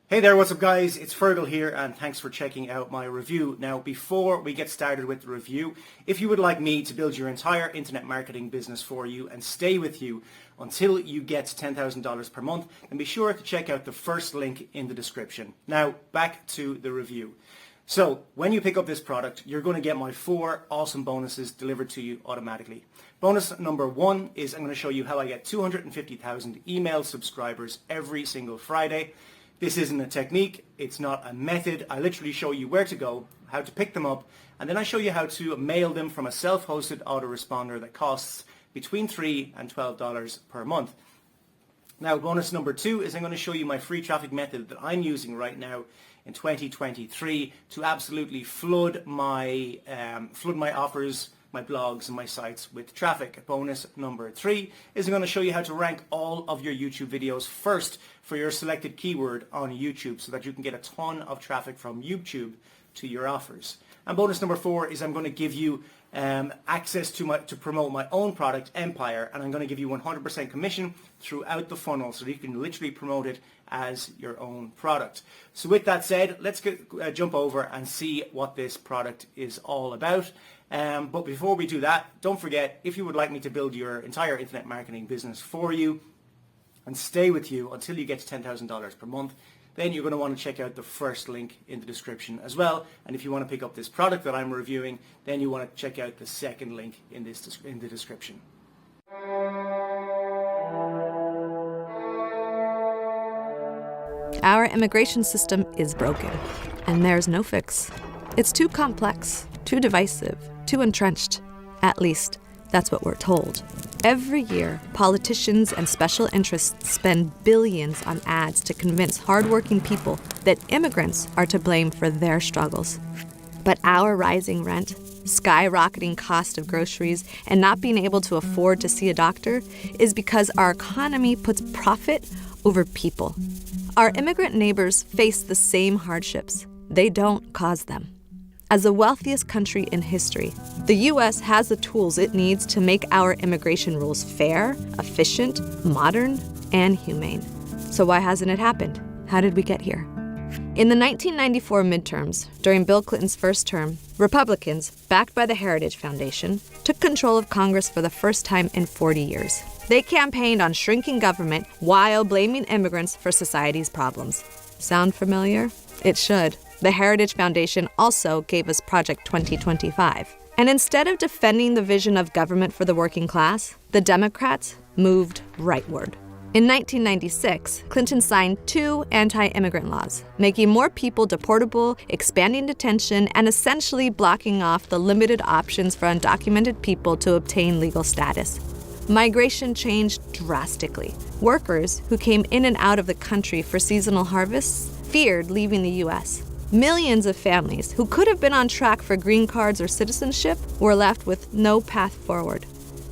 Hey there, what's up guys? It's Fergal here and thanks for checking out my review. Now before we get started with the review, if you would like me to build your entire internet marketing business for you and stay with you until you get $10,000 per month, then be sure to check out the first link in the description. Now back to the review. So when you pick up this product, you're going to get my 4 awesome bonuses delivered to you automatically. Bonus number 1 is I'm going to show you how I get 250,000 email subscribers every single Friday. This isn't a technique, it's not a method. I literally show you where to go, how to pick them up, and then I show you how to mail them from a self-hosted autoresponder that costs between $3 and $12 per month. Now bonus number 2 is I'm going to show you my free traffic method that I'm using right now in 2023 to absolutely flood my offers, my blogs and my sites with traffic. Bonus number 3 is I'm going to show you how to rank all of your YouTube videos first for your selected keyword on YouTube so that you can get a ton of traffic from YouTube to your offers. And bonus number 4 is I'm going to give you access to promote my own product, Empire, and I'm going to give you 100% commission throughout the funnel so that you can literally promote it as your own product. So with that said, let's jump over and see what this product is all about. But before we do that, don't forget, if you would like me to build your entire internet marketing business for you and stay with you until you get to $10,000 per month, then you're going to want to check out the first link in the description as well. And if you want to pick up this product that I'm reviewing, then you want to check out the second link in the description. Our immigration system is broken, and there's no fix. It's too complex, too divisive, too entrenched. At least, that's what we're told. Every year, politicians and special interests spend billions on ads to convince hardworking people that immigrants are to blame for their struggles. But our rising rent, skyrocketing cost of groceries, and not being able to afford to see a doctor is because our economy puts profit over people. Our immigrant neighbors face the same hardships. They don't cause them. As the wealthiest country in history, the U.S. has the tools it needs to make our immigration rules fair, efficient, modern, and humane. So why hasn't it happened? How did we get here? In the 1994 midterms, during Bill Clinton's first term, Republicans, backed by the Heritage Foundation, took control of Congress for the first time in 40 years. They campaigned on shrinking government while blaming immigrants for society's problems. Sound familiar? It should. The Heritage Foundation also gave us Project 2025. And instead of defending the vision of government for the working class, the Democrats moved rightward. In 1996, Clinton signed 2 anti-immigrant laws, making more people deportable, expanding detention, and essentially blocking off the limited options for undocumented people to obtain legal status. Migration changed drastically. Workers who came in and out of the country for seasonal harvests feared leaving the U.S. Millions of families who could have been on track for green cards or citizenship were left with no path forward.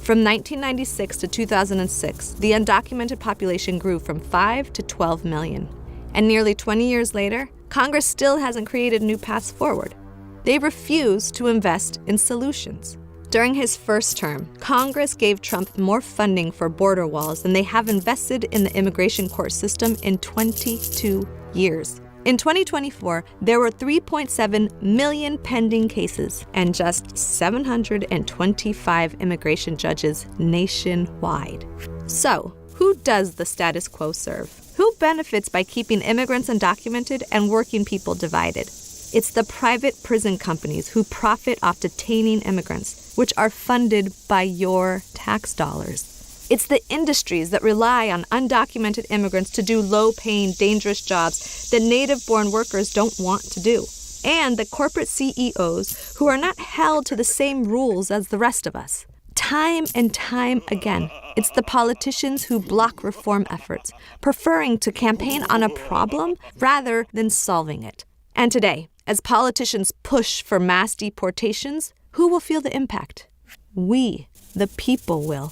From 1996 to 2006, the undocumented population grew from 5 to 12 million. And nearly 20 years later, Congress still hasn't created new paths forward. They refuse to invest in solutions. During his first term, Congress gave Trump more funding for border walls than they have invested in the immigration court system in 22 years. In 2024, there were 3.7 million pending cases and just 725 immigration judges nationwide. So, who does the status quo serve? Who benefits by keeping immigrants undocumented and working people divided? It's the private prison companies who profit off detaining immigrants, which are funded by your tax dollars. It's the industries that rely on undocumented immigrants to do low-paying, dangerous jobs that native-born workers don't want to do. And the corporate CEOs who are not held to the same rules as the rest of us. Time and time again, it's the politicians who block reform efforts, preferring to campaign on a problem rather than solving it. And today, as politicians push for mass deportations, who will feel the impact? We, the people, will.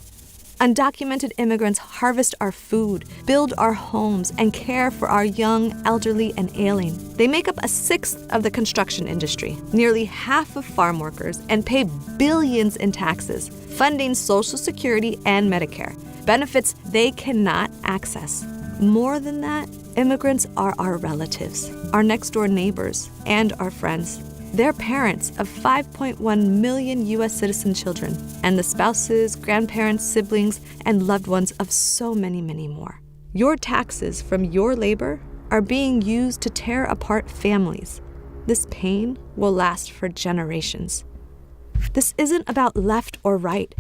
Undocumented immigrants harvest our food, build our homes, and care for our young, elderly, and ailing. They make up 1/6 of the construction industry, nearly half of farm workers, and pay billions in taxes, funding Social Security and Medicare, benefits they cannot access. More than that, Immigrants are our relatives, our next-door neighbors, and our friends. They're parents of 5.1 million U.S. citizen children, and the spouses, grandparents, siblings, and loved ones of so many, many more. Your taxes from your labor are being used to tear apart families. This pain will last for generations. This isn't about left or right.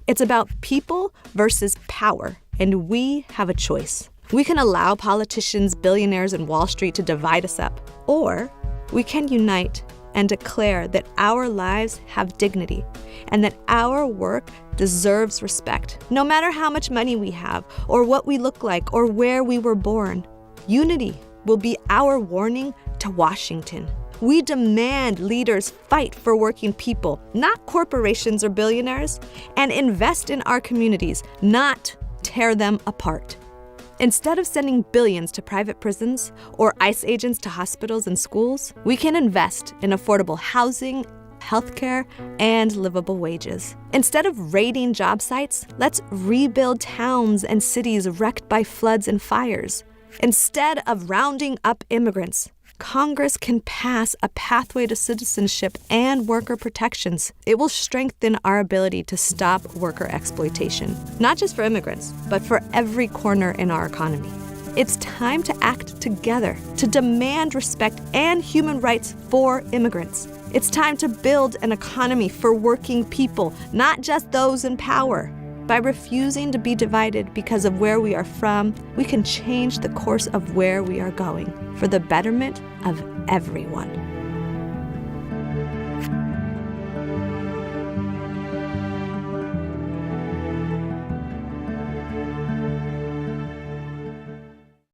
It's about people versus power, and we have a choice. We can allow politicians, billionaires, and Wall Street to divide us up, or we can unite and declare that our lives have dignity and that our work deserves respect, no matter how much money we have, or what we look like, or where we were born. Unity will be our warning to Washington. We demand leaders fight for working people, not corporations or billionaires, and invest in our communities, not tear them apart. Instead of sending billions to private prisons or ICE agents to hospitals and schools, we can invest in affordable housing, healthcare, and livable wages. Instead of raiding job sites, let's rebuild towns and cities wrecked by floods and fires. Instead of rounding up immigrants, Congress can pass a pathway to citizenship and worker protections. It will strengthen our ability to stop worker exploitation, not just for immigrants, but for every corner in our economy. It's time to act together, to demand respect and human rights for immigrants. It's time to build an economy for working people, not just those in power. By refusing to be divided because of where we are from, we can change the course of where we are going for the betterment of everyone.